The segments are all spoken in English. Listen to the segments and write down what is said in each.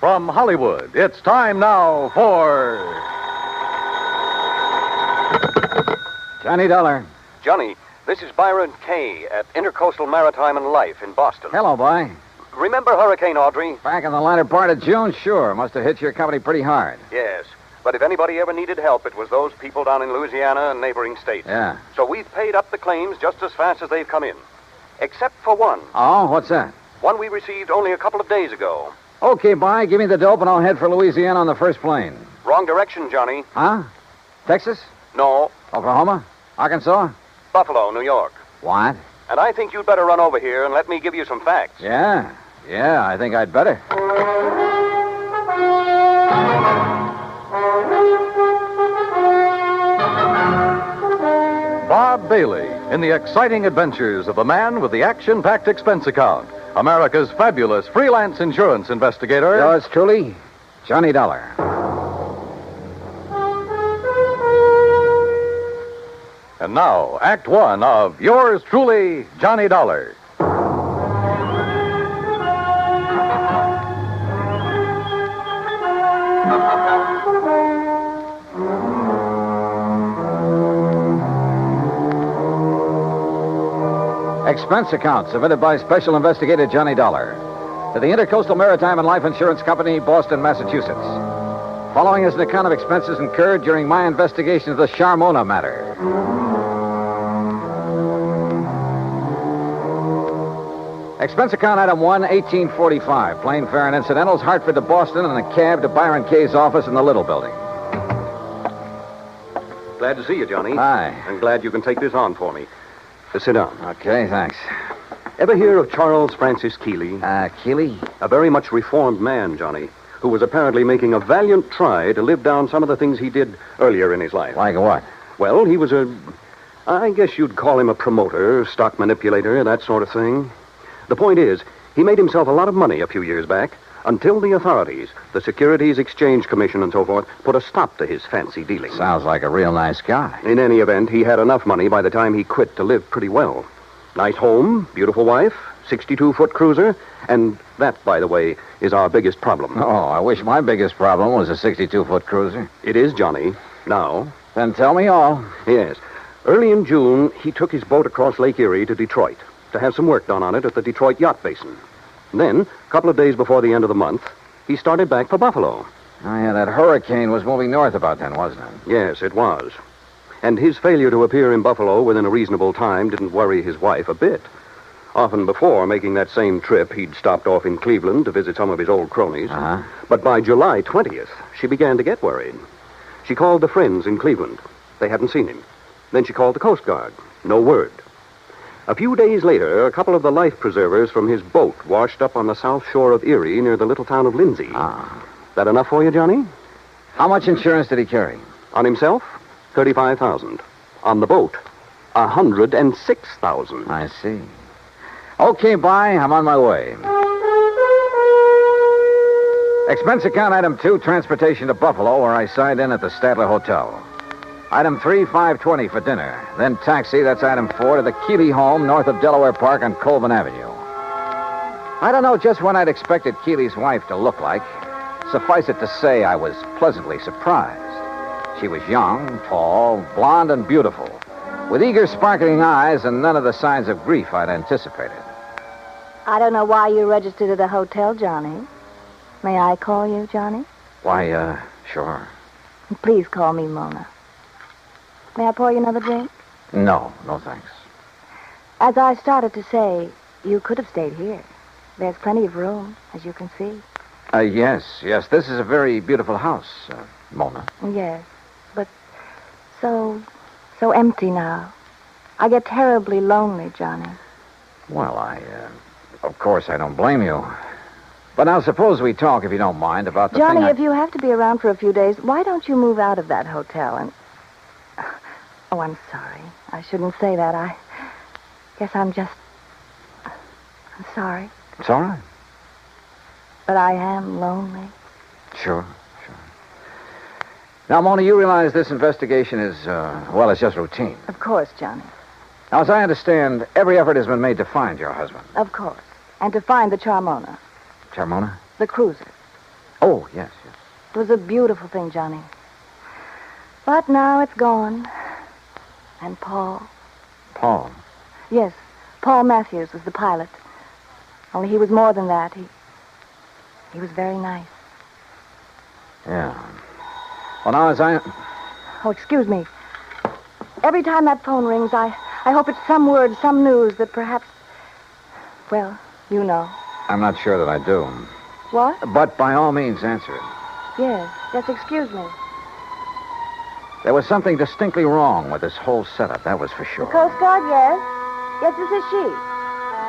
From Hollywood, it's time now for... Johnny Dollar. Johnny, this is Byron Kay at Intercoastal Maritime and Life in Boston. Hello, boy. Remember Hurricane Audrey? Back in the latter part of June, sure. Must have hit your company pretty hard. Yes. But if anybody ever needed help, it was those people down in Louisiana and neighboring states. Yeah. So we've paid up the claims just as fast as they've come in. Except for one. Oh, what's that? One we received only a couple of days ago. Okay, bye. Give me the dope and I'll head for Louisiana on the first plane. Wrong direction, Johnny. Huh? Texas? No. Oklahoma? Arkansas? Buffalo, New York. What? And I think you'd better run over here and let me give you some facts. Yeah, I think I'd better. Bob Bailey in the exciting adventures of the man with the action-packed expense account. America's fabulous freelance insurance investigator. Yours truly, Johnny Dollar. And now, Act One of yours truly, Johnny Dollar. Expense account submitted by Special Investigator Johnny Dollar to the Intercoastal Maritime and Life Insurance Company, Boston, Massachusetts. Following is an account of expenses incurred during my investigation of the Charmona matter. Expense account item 1, 1845. Plane fare and incidentals, Hartford to Boston, and a cab to Byron Kay's office in the Little Building. Glad to see you, Johnny. Hi. I'm glad you can take this on for me. Sit down. Okay, thanks. Ever hear of Charles Francis Keeley? Keeley? A very much reformed man, Johnny, who was apparently making a valiant try to live down some of the things he did earlier in his life. Like what? Well, he was I guess you'd call him a promoter, stock manipulator, that sort of thing. The point is, he made himself a lot of money a few years back until the authorities, the Securities Exchange Commission and so forth, put a stop to his fancy dealings. Sounds like a real nice guy. In any event, he had enough money by the time he quit to live pretty well. Nice home, beautiful wife, 62-foot cruiser, and that, by the way, is our biggest problem. Oh, I wish my biggest problem was a 62-foot cruiser. It is, Johnny. Now. Then tell me all. Yes. Early in June, he took his boat across Lake Erie to Detroit to have some work done on it at the Detroit Yacht Basin. Then, a couple of days before the end of the month, he started back for Buffalo. Oh, yeah, that hurricane was moving north about then, wasn't it? Yes, it was. And his failure to appear in Buffalo within a reasonable time didn't worry his wife a bit. Often before making that same trip, he'd stopped off in Cleveland to visit some of his old cronies. Uh-huh. But by July 20th, she began to get worried. She called the friends in Cleveland. They hadn't seen him. Then she called the Coast Guard. No word. A few days later, a couple of the life preservers from his boat washed up on the south shore of Erie near the little town of Lindsay. Ah. That enough for you, Johnny? How much insurance did he carry? On himself, $35,000. On the boat, $106,000. I see. Okay, bye. I'm on my way. Expense account item 2, transportation to Buffalo, where I signed in at the Statler Hotel. Item 3, $520 for dinner. Then taxi, that's item 4, to the Keeley home north of Delaware Park on Colvin Avenue. I don't know just what I'd expected Keeley's wife to look like. Suffice it to say, I was pleasantly surprised. She was young, tall, blonde, and beautiful, with eager, sparkling eyes and none of the signs of grief I'd anticipated. I don't know why you registered at a hotel, Johnny. May I call you, Johnny? Why, sure. Please call me Mona. May I pour you another drink? No, thanks. As I started to say, you could have stayed here. There's plenty of room, as you can see. Yes. This is a very beautiful house, Mona. Yes, but so empty now. I get terribly lonely, Johnny. Well, of course, I don't blame you. But now suppose we talk, if you don't mind, about the Johnny, thing if you have to be around for a few days, why don't you move out of that hotel and... Oh, I'm sorry. I shouldn't say that. I guess I'm sorry. It's all right. But I am lonely. Sure. Now, Mona, you realize this investigation is, it's just routine. Of course, Johnny. Now, as I understand, every effort has been made to find your husband. Of course. And to find the Charmona. Charmona? The cruiser. Oh, yes. It was a beautiful thing, Johnny. But now it's gone. And Paul. Paul? Yes, Paul Matthews was the pilot. Only he was more than that. He was very nice. Yeah. Well, now, as I... Oh, excuse me. Every time that phone rings, I hope it's some word, some news that perhaps... Well, you know. I'm not sure that I do. What? But by all means, answer it. Yes, excuse me. There was something distinctly wrong with this whole setup, that was for sure. The Coast Guard, yes. Yes, this is she.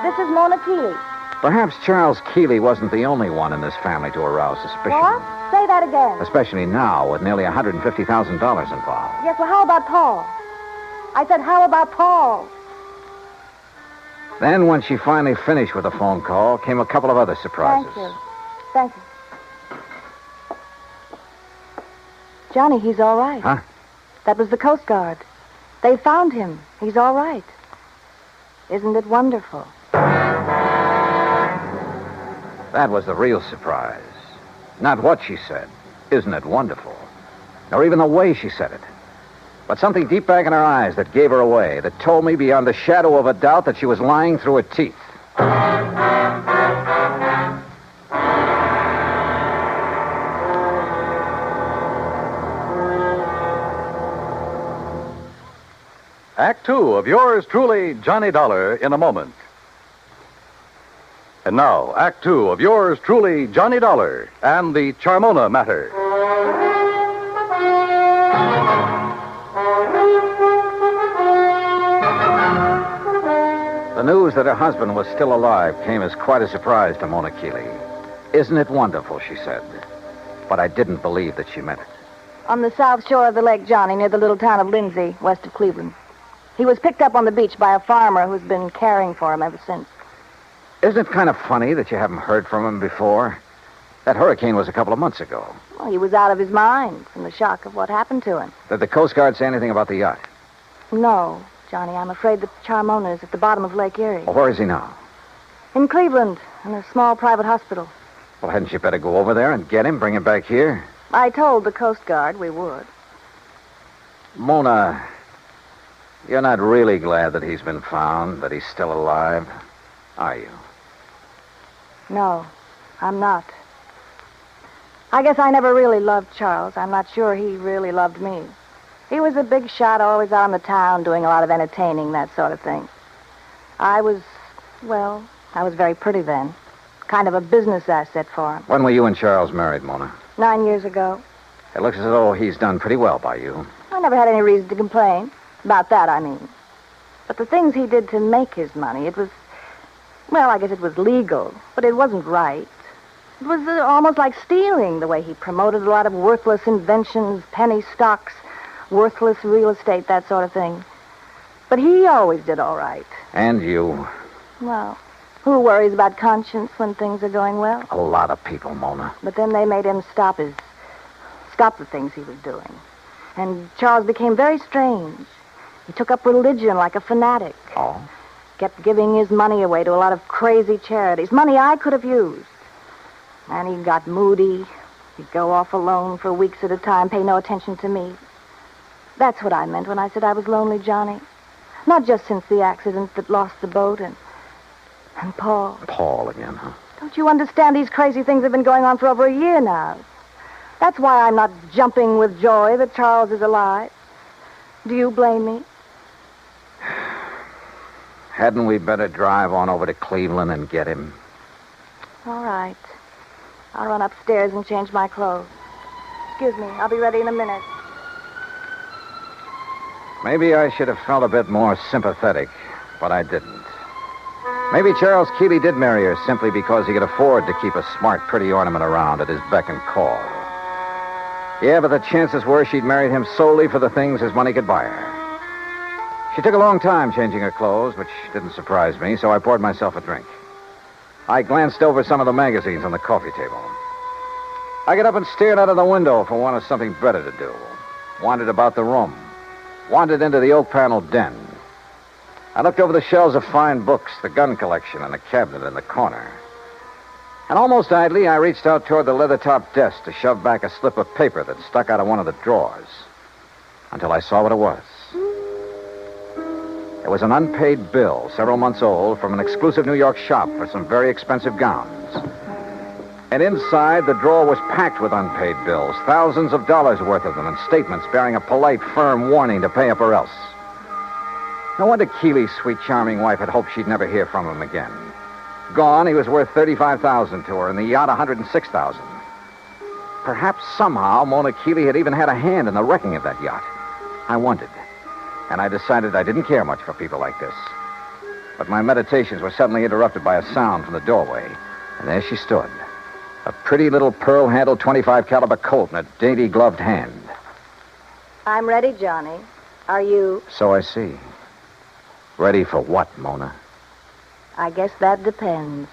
This is Mona Keeley. Perhaps Charles Keeley wasn't the only one in this family to arouse suspicion. What? Say that again. Especially now, with nearly $150,000 involved. Yes, well, how about Paul? I said, how about Paul? Then, when she finally finished with the phone call, came a couple of other surprises. Thank you. Johnny, he's all right. Huh? That was the Coast Guard. They found him. He's all right. Isn't it wonderful? That was the real surprise. Not what she said. Isn't it wonderful? Nor even the way she said it. But something deep back in her eyes that gave her away, that told me beyond the shadow of a doubt that she was lying through her teeth. Act two of yours truly, Johnny Dollar, in a moment. And now, Act two of yours truly, Johnny Dollar, and the Charmona matter. The news that her husband was still alive came as quite a surprise to Mona Keeley. Isn't it wonderful, she said. But I didn't believe that she meant it. On the south shore of the lake, Johnny, near the little town of Lindsay, west of Cleveland. He was picked up on the beach by a farmer who's been caring for him ever since. Isn't it kind of funny that you haven't heard from him before? That hurricane was a couple of months ago. Well, he was out of his mind from the shock of what happened to him. Did the Coast Guard say anything about the yacht? No, Johnny, I'm afraid that Charmona is at the bottom of Lake Erie. Well, where is he now? In Cleveland, in a small private hospital. Well, hadn't you better go over there and get him, bring him back here? I told the Coast Guard we would. Mona, you're not really glad that he's been found, that he's still alive, are you? No, I'm not. I guess I never really loved Charles. I'm not sure he really loved me. He was a big shot, always out in the town, doing a lot of entertaining, that sort of thing. I was very pretty then. Kind of a business asset for him. When were you and Charles married, Mona? 9 years ago. It looks as though he's done pretty well by you. I never had any reason to complain. About that, I mean. But the things he did to make his money, it was... Well, I guess it was legal, but it wasn't right. It was almost like stealing, the way he promoted a lot of worthless inventions, penny stocks, worthless real estate, that sort of thing. But he always did all right. And you. Well, who worries about conscience when things are going well? A lot of people, Mona. But then they made him stop the things he was doing. And Charles became very strange. He took up religion like a fanatic. Oh? Kept giving his money away to a lot of crazy charities. Money I could have used. And he got moody. He'd go off alone for weeks at a time, pay no attention to me. That's what I meant when I said I was lonely, Johnny. Not just since the accident that lost the boat and Paul. Paul again, huh? Don't you understand? These crazy things have been going on for over a year now. That's why I'm not jumping with joy that Charles is alive. Do you blame me? Hadn't we better drive on over to Cleveland and get him? All right. I'll run upstairs and change my clothes. Excuse me, I'll be ready in a minute. Maybe I should have felt a bit more sympathetic, but I didn't. Maybe Charles Keeley did marry her simply because he could afford to keep a smart, pretty ornament around at his beck and call. Yeah, but the chances were she'd married him solely for the things his money could buy her. She took a long time changing her clothes, which didn't surprise me, so I poured myself a drink. I glanced over some of the magazines on the coffee table. I got up and stared out of the window for want of something better to do. Wandered about the room. Wandered into the oak-paneled den. I looked over the shelves of fine books, the gun collection, and the cabinet in the corner. And almost idly, I reached out toward the leather-topped desk to shove back a slip of paper that stuck out of one of the drawers. Until I saw what it was. It was an unpaid bill, several months old, from an exclusive New York shop for some very expensive gowns. And inside, the drawer was packed with unpaid bills, thousands of dollars worth of them, and statements bearing a polite, firm warning to pay up or else. No wonder Keeley's sweet, charming wife had hoped she'd never hear from him again. Gone, he was worth $35,000 to her, and the yacht $106,000. Perhaps somehow Mona Keeley had even had a hand in the wrecking of that yacht. I wondered, and I decided I didn't care much for people like this. But my meditations were suddenly interrupted by a sound from the doorway, and there she stood, a pretty little pearl-handled .25 caliber Colt in a dainty gloved hand. I'm ready, Johnny. Are you? So I see. Ready for what, Mona? I guess that depends,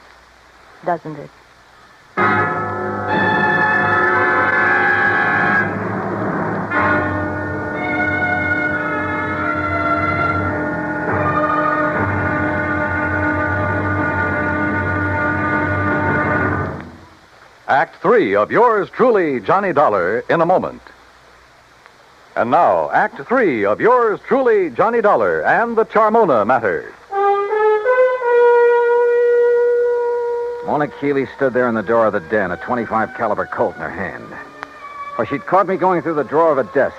doesn't it? Act 3 of yours truly, Johnny Dollar, in a moment. And now, Act 3 of yours truly, Johnny Dollar, and the Charmona matter. Mona Keeley stood there in the door of the den, a .25 caliber Colt in her hand. For she'd caught me going through the drawer of a desk,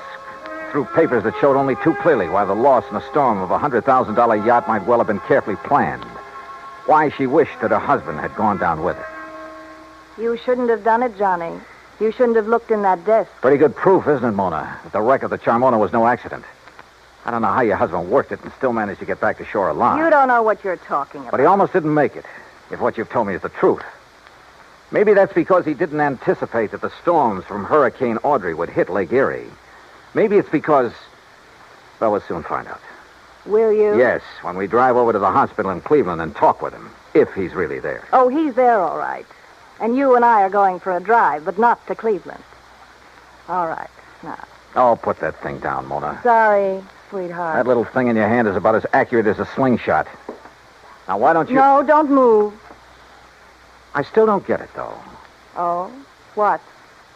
through papers that showed only too clearly why the loss in a storm of a $100,000 yacht might well have been carefully planned. Why she wished that her husband had gone down with it. You shouldn't have done it, Johnny. You shouldn't have looked in that desk. Pretty good proof, isn't it, Mona, that the wreck of the Charmona was no accident. I don't know how your husband worked it and still managed to get back to shore alive. You don't know what you're talking about. But he almost didn't make it, if what you've told me is the truth. Maybe that's because he didn't anticipate that the storms from Hurricane Audrey would hit Lake Erie. Maybe it's because... Well, we'll soon find out. Will you? Yes, when we drive over to the hospital in Cleveland and talk with him, if he's really there. Oh, he's there, all right. And you and I are going for a drive, but not to Cleveland. All right, now. Oh, put that thing down, Mona. Sorry, sweetheart. That little thing in your hand is about as accurate as a slingshot. Now, why don't you... No, don't move. I still don't get it, though. Oh? What?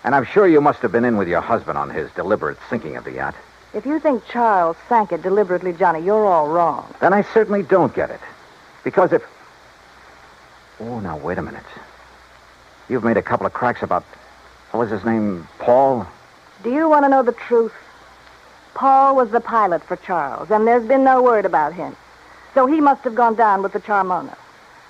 And I'm sure you must have been in with your husband on his deliberate sinking of the yacht. If you think Charles sank it deliberately, Johnny, you're all wrong. Then I certainly don't get it. Because if... Oh, now, wait a minute. You've made a couple of cracks about... What was his name? Paul? Do you want to know the truth? Paul was the pilot for Charles, and there's been no word about him. So he must have gone down with the Charmona.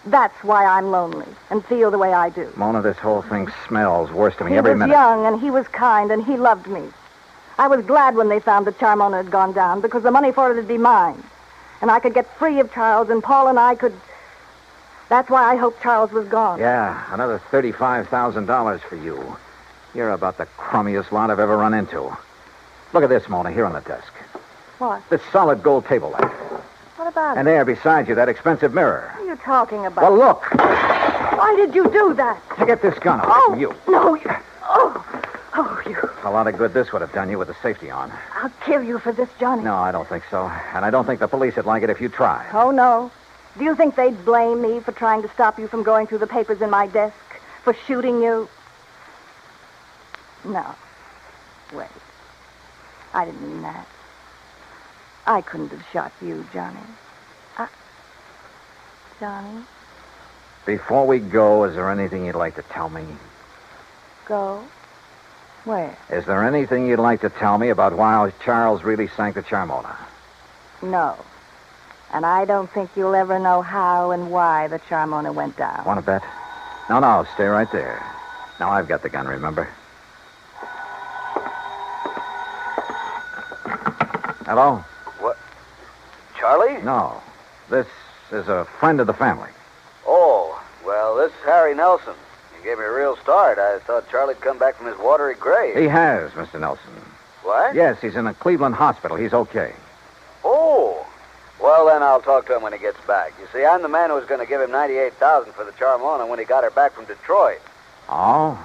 That's why I'm lonely and feel the way I do. Mona, this whole thing smells worse to me every minute. He was young, and he was kind, and he loved me. I was glad when they found that Charmona had gone down, because the money for it would be mine. And I could get free of Charles, and Paul and I could... That's why I hoped Charles was gone. Yeah, another $35,000 for you. You're about the crummiest lot I've ever run into. Look at this, Mona, here on the desk. What? This solid gold table lamp. What about And there beside you, that expensive mirror. What are you talking about? Well, look. Why did you do that? To get this gun away from you. No, you... Oh, you... A lot of good this would have done you with the safety on. I'll kill you for this, Johnny. No, I don't think so. And I don't think the police would like it if you tried. Oh, no. Do you think they'd blame me for trying to stop you from going through the papers in my desk? For shooting you? No. Wait. I didn't mean that. I couldn't have shot you, Johnny. Johnny? Before we go, is there anything you'd like to tell me? Go? Where? Is there anything you'd like to tell me about why Charles really sank the Charmona? No. And I don't think you'll ever know how and why the Charmona went down. Want to bet? No, stay right there. Now I've got the gun, remember? Hello? What? Charlie? No. This is a friend of the family. Oh, well, this is Harry Nelson. You gave me a real start. I thought Charlie'd come back from his watery grave. He has, Mr. Nelson. What? Yes, he's in a Cleveland hospital. He's okay. Oh. Well, then I'll talk to him when he gets back. You see, I'm the man who was going to give him $98,000 for the Charmona when he got her back from Detroit. Oh?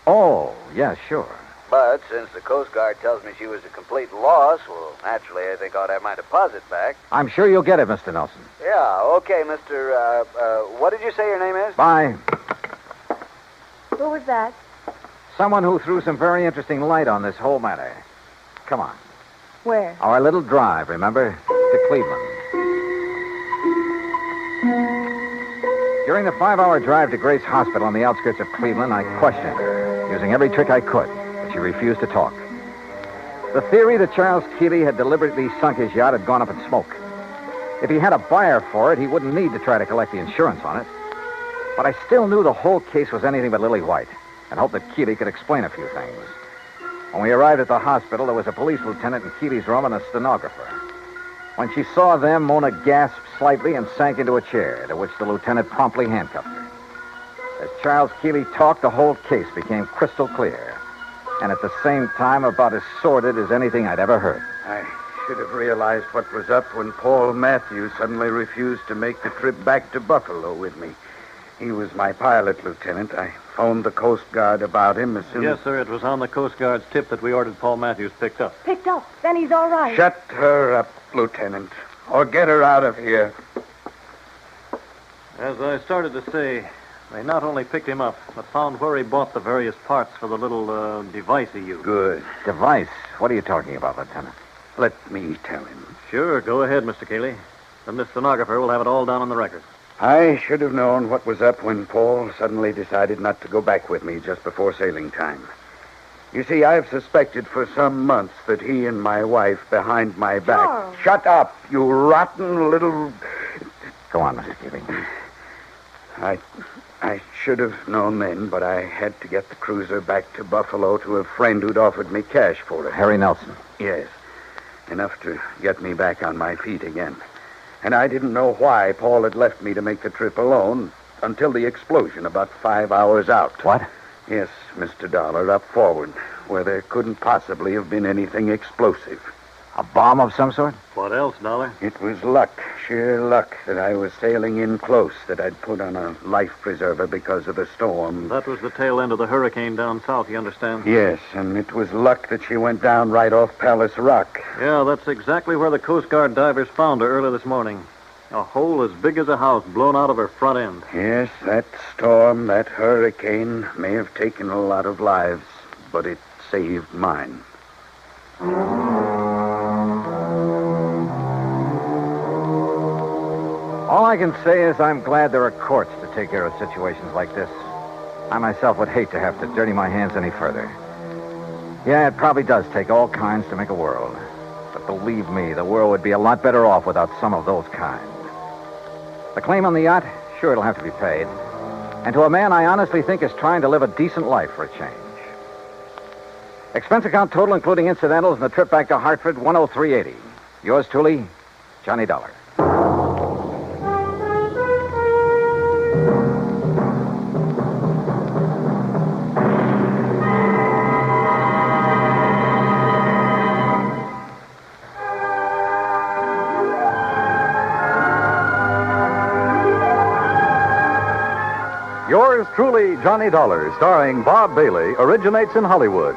Oh, yeah, sure. But since the Coast Guard tells me she was a complete loss, well, naturally, I think I ought to have my deposit back. I'm sure you'll get it, Mr. Nelson. Yeah, okay, Mr. What did you say your name is? Bye. Who was that? Someone who threw some very interesting light on this whole matter. Come on. Where? Our little drive, remember? To Cleveland. During the 5-hour drive to Grace Hospital on the outskirts of Cleveland, I questioned her, using every trick I could, but she refused to talk. The theory that Charles Keeley had deliberately sunk his yacht had gone up in smoke. If he had a buyer for it, he wouldn't need to try to collect the insurance on it. But I still knew the whole case was anything but lily white, and hoped that Keeley could explain a few things. When we arrived at the hospital, there was a police lieutenant in Keeley's room and a stenographer. When she saw them, Mona gasped slightly and sank into a chair, to which the lieutenant promptly handcuffed her. As Charles Keeley talked, the whole case became crystal clear, and at the same time about as sordid as anything I'd ever heard. I should have realized what was up when Paul Matthews suddenly refused to make the trip back to Buffalo with me. He was my pilot, Lieutenant. I phoned the Coast Guard about him as soon as... Yes, sir. It was on the Coast Guard's tip that we ordered Paul Matthews picked up. Picked up. Then he's all right. Shut her up, Lieutenant, or get her out of here. As I started to say, they not only picked him up, but found where he bought the various parts for the little device he used. Good. Device? What are you talking about, Lieutenant? Let me tell him. Sure, go ahead, Mr. Keeley. Then this stenographer will have it all down on the record. I should have known what was up when Paul suddenly decided not to go back with me just before sailing time. You see, I've suspected for some months that he and my wife behind my back... Charles. Shut up, you rotten little... Go on, Mr. Keeley. I should have known then, but I had to get the cruiser back to Buffalo to a friend who'd offered me cash for it. Harry Nelson. Yes, enough to get me back on my feet again. And I didn't know why Paul had left me to make the trip alone until the explosion about 5 hours out. What? Yes, Mr. Dollar, up forward, where there couldn't possibly have been anything explosive. A bomb of some sort? What else, Dollar? It was luck, sheer luck, that I was sailing in close, that I'd put on a life preserver because of the storm. That was the tail end of the hurricane down south, you understand? Yes, and it was luck that she went down right off Palace Rock. Yeah, that's exactly where the Coast Guard divers found her early this morning. A hole as big as a house blown out of her front end. Yes, that storm, that hurricane may have taken a lot of lives, but it saved mine. All I can say is I'm glad there are courts to take care of situations like this. I myself would hate to have to dirty my hands any further. Yeah, it probably does take all kinds to make a world. But believe me, the world would be a lot better off without some of those kinds. The claim on the yacht, sure, it'll have to be paid. And to a man I honestly think is trying to live a decent life for a change. Expense account total, including incidentals, and the trip back to Hartford, $103.80. Yours truly, Johnny Dollar. Yours truly, Johnny Dollar, starring Bob Bailey, originates in Hollywood